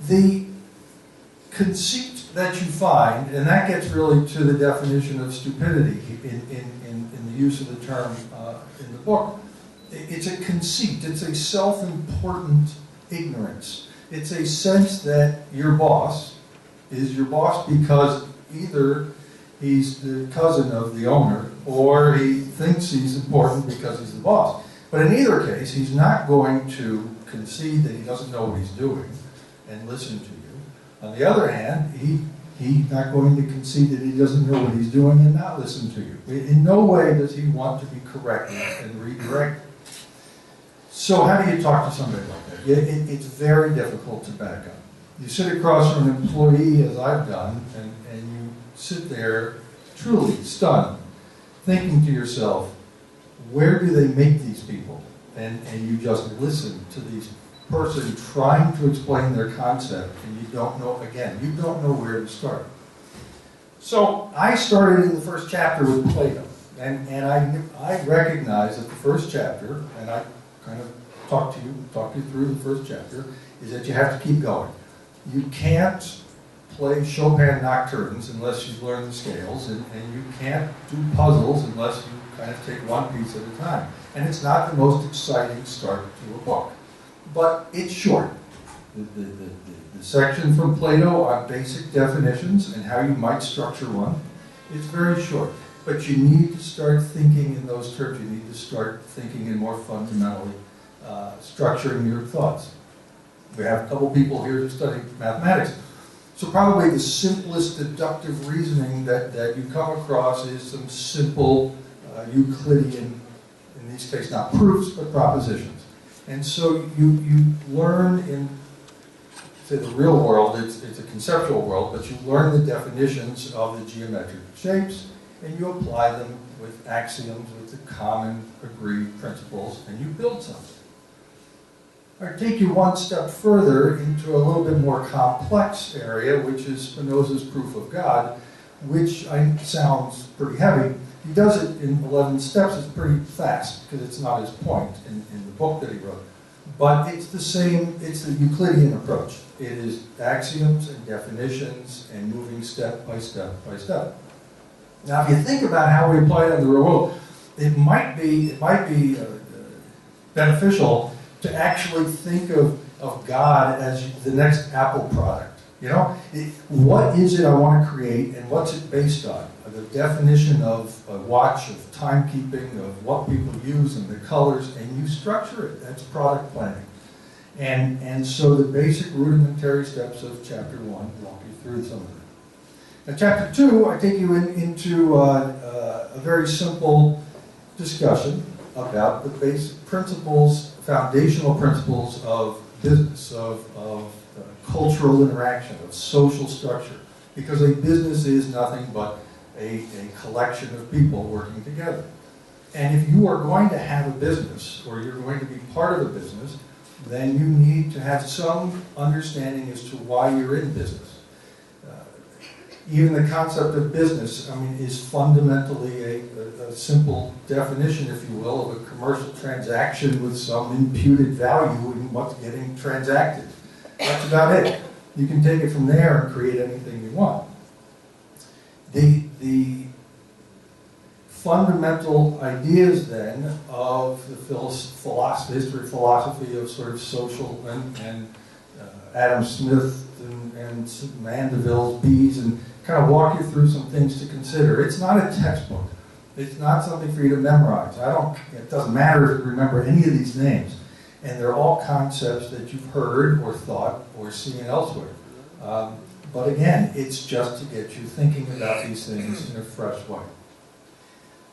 The conceit that you find, and that gets really to the definition of stupidity in the use of the term in the book. It's a conceit, it's a self-important ignorance. It's a sense that your boss is your boss because either he's the cousin of the owner or he thinks he's important because he's the boss. But in either case, he's not going to concede that he doesn't know what he's doing and listen to you. On the other hand, he's not going to concede that he doesn't know what he's doing and not listen to you. In no way does he want to be corrected and redirected. So how do you talk to somebody like that? It's very difficult to back up. You sit across from an employee, as I've done, and you sit there truly stunned, thinking to yourself, where do they make these people? And you just listen to these person trying to explain their concept, and you don't know, again, you don't know where to start. So I started in the first chapter with Plato, and I recognized that the first chapter, and I kind of talked you through the first chapter, is that you have to keep going. You can't play Chopin nocturnes unless you learn the scales, and you can't do puzzles unless you kind of take one piece at a time. And it's not the most exciting start to a book. But it's short. The section from Plato on basic definitions and how you might structure one is very short. But you need to start thinking in those terms. You need to start thinking in more fundamentally structuring your thoughts. We have a couple people here who study mathematics. So probably the simplest deductive reasoning that you come across is some simple Euclidean, in this case not proofs, but propositions. And so you learn in, say, the real world, it's a conceptual world, but you learn the definitions of the geometric shapes, and you apply them with axioms, with the common agreed principles, and you build something. I take you one step further into a little bit more complex area, which is Spinoza's proof of God, which sounds pretty heavy. He does it in 11 steps. It's pretty fast because it's not his point in the book that he wrote. But it's the same, it's the Euclidean approach. It is axioms and definitions and moving step by step by step. Now, if you think about how we apply it in the real world, it might be beneficial to actually think of God as the next Apple product. You know, what is it I want to create and what's it based on? The definition of a watch, of timekeeping, of what people use and the colors, and you structure it. That's product planning. And so the basic rudimentary steps of chapter 1 walk you through some of them. Now chapter 2, I take you into a very simple discussion about the basic principles, foundational principles of business, of cultural interaction, of social structure. Because a business is nothing but a collection of people working together. And if you are going to have a business, or you're going to be part of a business, then you need to have some understanding as to why you're in business. Even the concept of business, I mean, is fundamentally a simple definition, if you will, of a commercial transaction with some imputed value in what's getting transacted. That's about it. You can take it from there and create anything you want. The fundamental ideas then of the history, philosophy of sort of social and Adam Smith and Mandeville's bees, and kind of walk you through some things to consider. It's not a textbook. It's not something for you to memorize. It doesn't matter if you remember any of these names. And they're all concepts that you've heard or thought or seen elsewhere. But again, it's just to get you thinking about these things in a fresh way.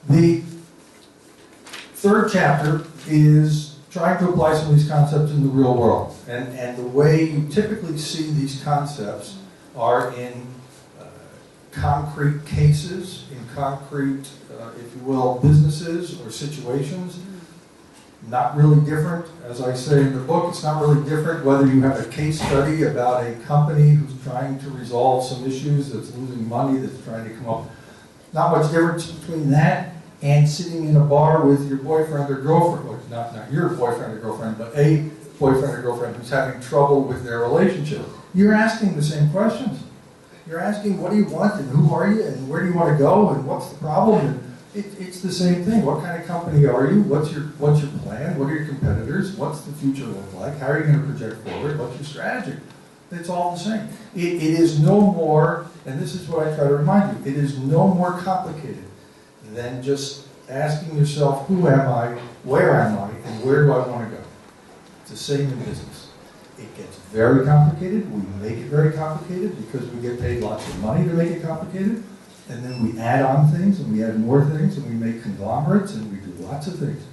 The third chapter is trying to apply some of these concepts in the real world. And the way you typically see these concepts are in concrete cases, in concrete, if you will, businesses or situations. Not really different, as I say in the book, it's not really different whether you have a case study about a company who's trying to resolve some issues, that's losing money, that's trying to come up. Not much difference between that and sitting in a bar with your boyfriend or girlfriend, or not your boyfriend or girlfriend, but a boyfriend or girlfriend who's having trouble with their relationship, you're asking the same questions. You're asking, what do you want, and who are you, and where do you want to go, and what's the problem? And it's the same thing. What kind of company are you? What's your plan? What are your competitors? What's the future look like? How are you going to project forward? What's your strategy? It's all the same. It is no more, and this is what I try to remind you, it is no more complicated than just asking yourself, who am I, where am I, and where do I want to go? It's the same in business. It gets very complicated. We make it very complicated because we get paid lots of money to make it complicated. And then we add on things, and we add more things, and we make conglomerates, and we do lots of things.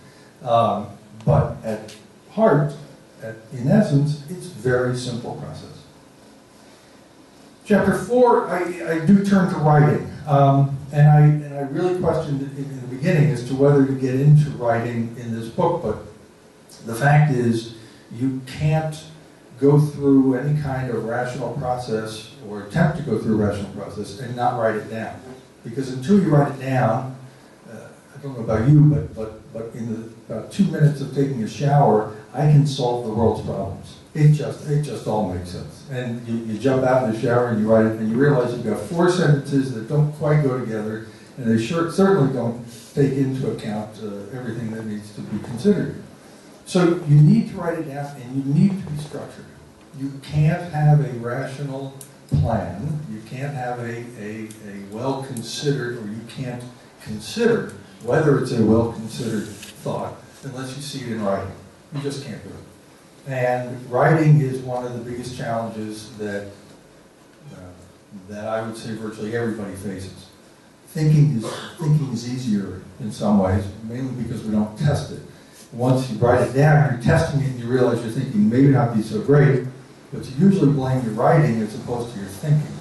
But at heart, in essence, it's a very simple process. Chapter 4, I do turn to writing. And I really questioned in the beginning as to whether to get into writing in this book, but the fact is you can't go through any kind of rational process or attempt to go through a rational process and not write it down. Because until you write it down, I don't know about you, but in about 2 minutes of taking a shower, I can solve the world's problems. It just all makes sense. And you jump out in the shower and you write it, and you realize you've got 4 sentences that don't quite go together, and they certainly don't take into account everything that needs to be considered. So you need to write it down, and you need to be structured. You can't have a rational plan, you can't have a well-considered, or you can't consider whether it's a well-considered thought unless you see it in writing. You just can't do it. And writing is one of the biggest challenges that I would say virtually everybody faces. Thinking is easier in some ways, mainly because we don't test it. Once you write it down, you're testing it and you realize your thinking may not be so great, but you usually blame your writing as opposed to your thinking.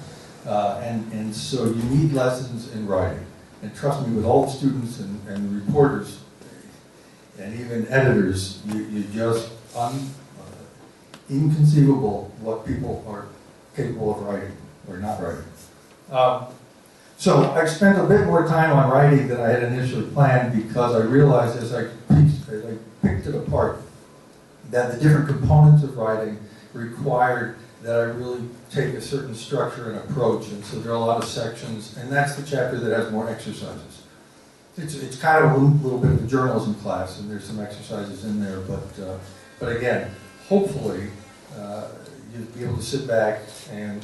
And so you need lessons in writing. And trust me, with all the students and reporters, and even editors, you just inconceivable what people are capable of writing or not writing. So I spent a bit more time on writing than I had initially planned because I realized as I picked it apart that the different components of writing required that I really take a certain structure and approach, and so there are a lot of sections, and that's the chapter that has more exercises. It's kind of a little bit of a journalism class, and there's some exercises in there, but again, hopefully you'll be able to sit back and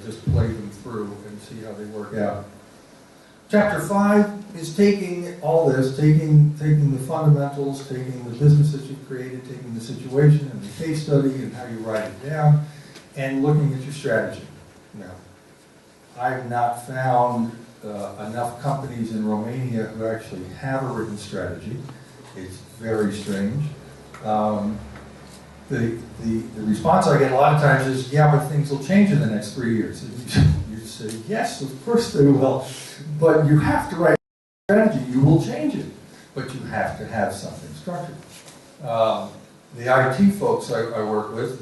just play them through and see how they work out. Chapter 5 is taking all this, taking the fundamentals, taking the business that you've created, taking the situation and the case study and how you write it down, and looking at your strategy. Now, I've not found enough companies in Romania who actually have a written strategy. It's very strange. The response I get a lot of times is, yeah, but things will change in the next 3 years. And you say, yes, of course they will, but you have to write a strategy. You will change it, but you have to have something structured. The IT folks I work with,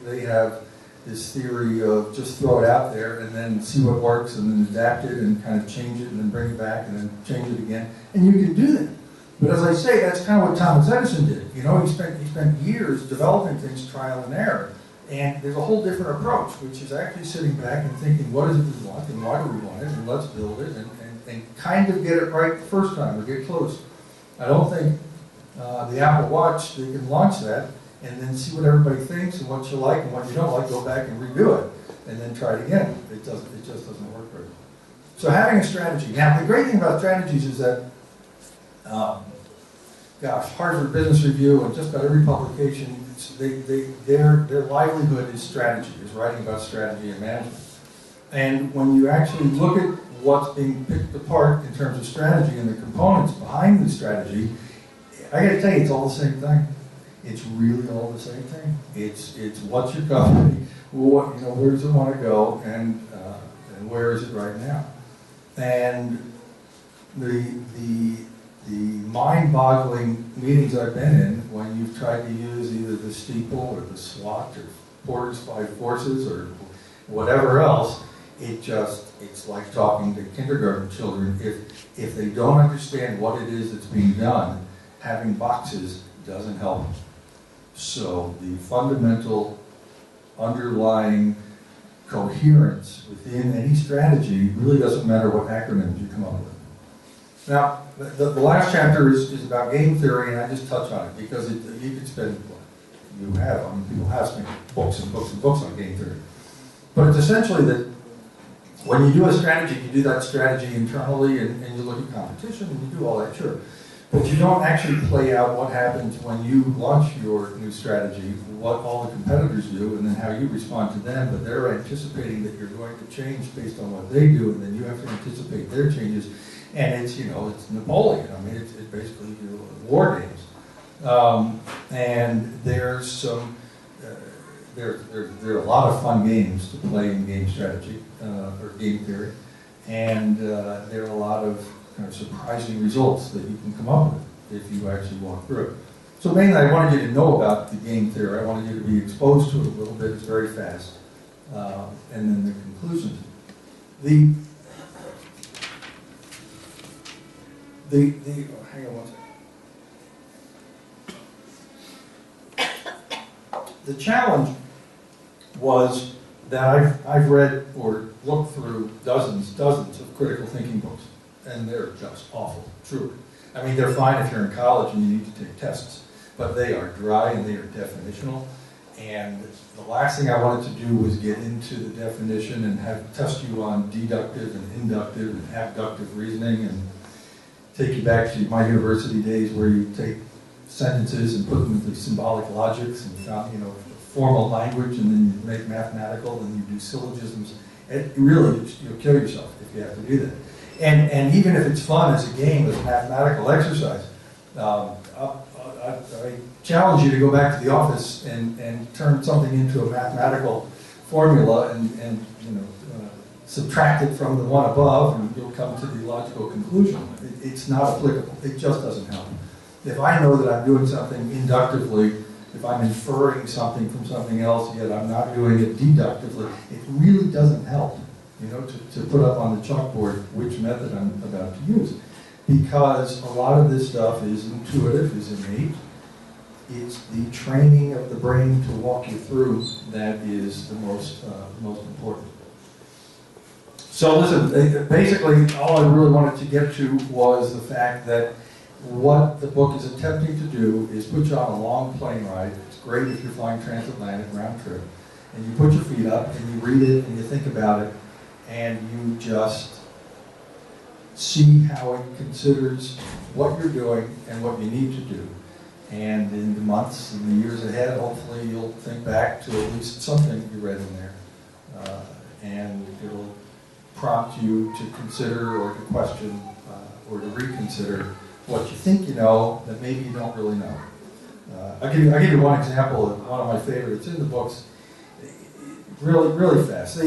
they have this theory of just throw it out there and then see what works and then adapt it and kind of change it and then bring it back and then change it again. And you can do that. But as I say, that's kind of what Thomas Edison did. He spent years developing things, trial and error. And there's a whole different approach, which is actually sitting back and thinking, what is it we want and why do we want it, and let's build it and kind of get it right the first time or get close. I don't think the Apple Watch, they can launch that and then see what everybody thinks and what you like and what you don't like, go back and redo it and then try it again. It just doesn't work very well. So having a strategy. Now, the great thing about strategies is that Harvard Business Review and just about every publication, their livelihood is strategy, is writing about strategy and management. And when you actually look at what's being picked apart in terms of strategy and the components behind the strategy, I got to tell you, it's all the same thing. It's really all the same thing. It's what's your company, where does it want to go, and where is it right now? And the mind-boggling meetings I've been in when you've tried to use either the steeple or the SWOT or Porter's 5 forces or whatever else, it's like talking to kindergarten children. If they don't understand what it is that's being done, having boxes doesn't help them. So the fundamental underlying coherence within any strategy really doesn't matter what acronyms you come up with. Now, the last chapter is about game theory, and I just touch on it because you could spend, people have spent books and books and books on game theory. But it's essentially that when you do a strategy, you do that strategy internally, and you look at competition, and you do all that, sure. But you don't actually play out what happens when you launch your new strategy, what all the competitors do, and then how you respond to them. But they're anticipating that you're going to change based on what they do, and then you have to anticipate their changes. And it's, it's Napoleon. I mean, it's basically war games. And there's some, there are a lot of fun games to play in game strategy or game theory, and there are a lot of surprising results that you can come up with if you actually walk through it. So mainly I wanted you to know about the game theory. I wanted you to be exposed to it a little bit. It's very fast. And then the conclusions. Hang on one second. The challenge was that I've read or looked through dozens of critical thinking books, and they're just awful, truly. I mean, they're fine if you're in college and you need to take tests, but they are dry and they are definitional. And the last thing I wanted to do was get into the definition and test you on deductive and inductive and abductive reasoning and take you back to my university days where you take sentences and put them into symbolic logics and formal language, and then you make mathematical, and you do syllogisms. You'll kill yourself if you have to do that. And even if it's fun as a game, as a mathematical exercise, I challenge you to go back to the office and turn something into a mathematical formula and subtract it from the one above, and you'll come to the logical conclusion. It's not applicable. It just doesn't help. If I know that I'm doing something inductively, if I'm inferring something from something else, yet I'm not doing it deductively, it really doesn't help, to put up on the chalkboard which method I'm about to use. Because a lot of this stuff is intuitive, is innate. It's the training of the brain to walk you through that is the most important. So listen, basically all I really wanted to get to was the fact that what the book is attempting to do is put you on a long plane ride. It's great if you're flying transatlantic round trip. And you put your feet up and you read it and you think about it and you just see how it considers what you're doing and what you need to do. And in the months and the years ahead, hopefully you'll think back to at least something you read in there. And it'll prompt you to consider or to question or to reconsider what you think you know that maybe you don't really know. I'll give you one example of one of my favorites in the books, really fast.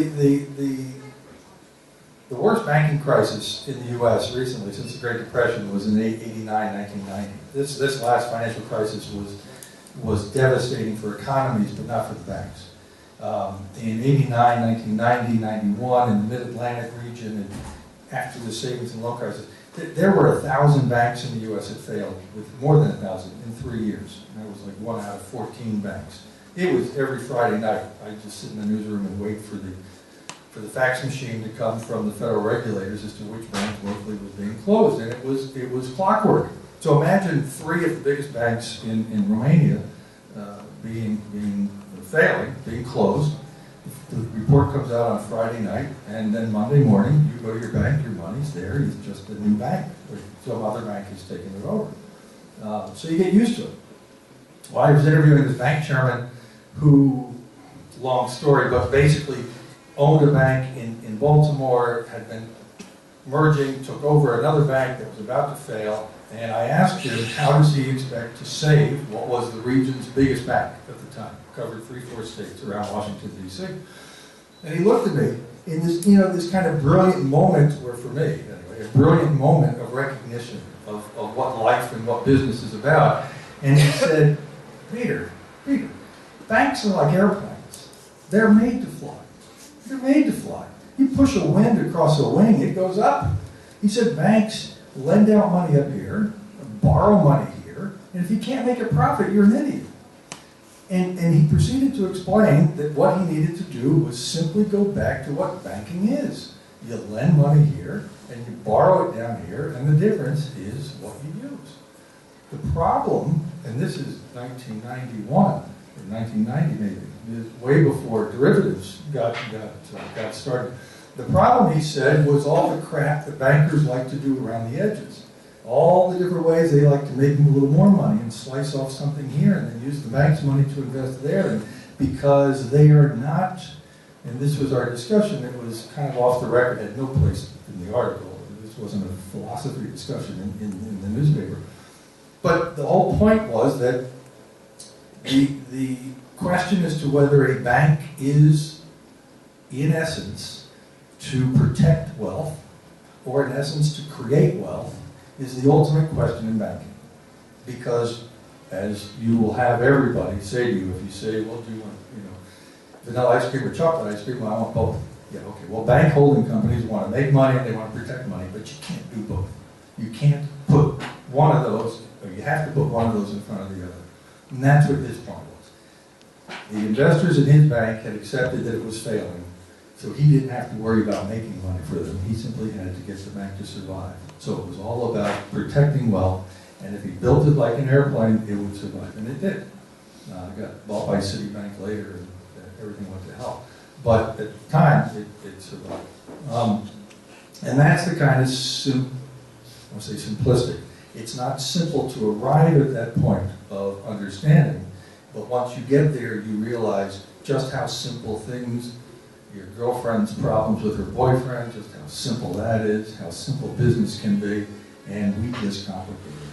The worst banking crisis in the U.S. recently, since the Great Depression, was in 1989, 1990. This last financial crisis was devastating for economies, but not for the banks. In 89, 1990, 91, in the Mid-Atlantic region, and after the savings and loan crisis, there were 1,000 banks in the U.S. that failed, with more than 1,000 in 3 years. And that was like 1 out of 14 banks. It was every Friday night. I'd just sit in the newsroom and wait for the fax machine to come from the federal regulators as to which bank locally was being closed, and it was clockwork. So imagine 3 of the biggest banks in Romania being closed. The report comes out on Friday night, and then Monday morning, you go to your bank, your money's there, it's just a new bank, or some other bank is taking it over. So you get used to it. Well, I was interviewing this bank chairman who, long story, but basically owned a bank in Baltimore, had been merging, took over another bank that was about to fail, and I asked him, how does he expect to save what was the region's biggest bank at the time? Covered 3-4 states around Washington, D.C. And he looked at me in this, this kind of brilliant moment, or for me, anyway, a brilliant moment of recognition of what life and what business is about. And he said, Peter, banks are like airplanes. They're made to fly. They're made to fly. You push a wind across a wing, it goes up. He said, banks lend out money up here, borrow money here, and if you can't make a profit, you're an idiot. And he proceeded to explain that what he needed to do was simply go back to what banking is. You lend money here, and you borrow it down here, and the difference is what you use. The problem, and this is 1991, or 1990 maybe, is way before derivatives got started. The problem, he said, was all the crap that bankers like to do around the edges. All the different ways they like to make a little more money and slice off something here and then use the bank's money to invest there. And because they are not, and this was our discussion, it was kind of off the record, had no place in the article. This wasn't a philosophy discussion in the newspaper. But the whole point was that the question as to whether a bank is, in essence, to protect wealth, or in essence to create wealth, is the ultimate question in banking. Because, as you will have everybody say to you, if you say, well, do you want, vanilla ice cream or chocolate ice cream? Well, I want both. Yeah, okay. Well, bank holding companies want to make money and they want to protect money, but you can't do both. You can't put one of those, or you have to put one of those in front of the other. And that's what his point was. The investors in his bank had accepted that it was failing, so he didn't have to worry about making money for them. He simply had to get the bank to survive. So it was all about protecting wealth, and if he built it like an airplane, it would survive. And it did. It got bought by Citibank later, and everything went to hell. But at the time, it survived. And that's the kind of, I won't say simplistic. It's not simple to arrive at that point of understanding, but once you get there, you realize just how simple things, your girlfriend's problems with her boyfriend, just how simple that is, how simple business can be, and we just complicate it.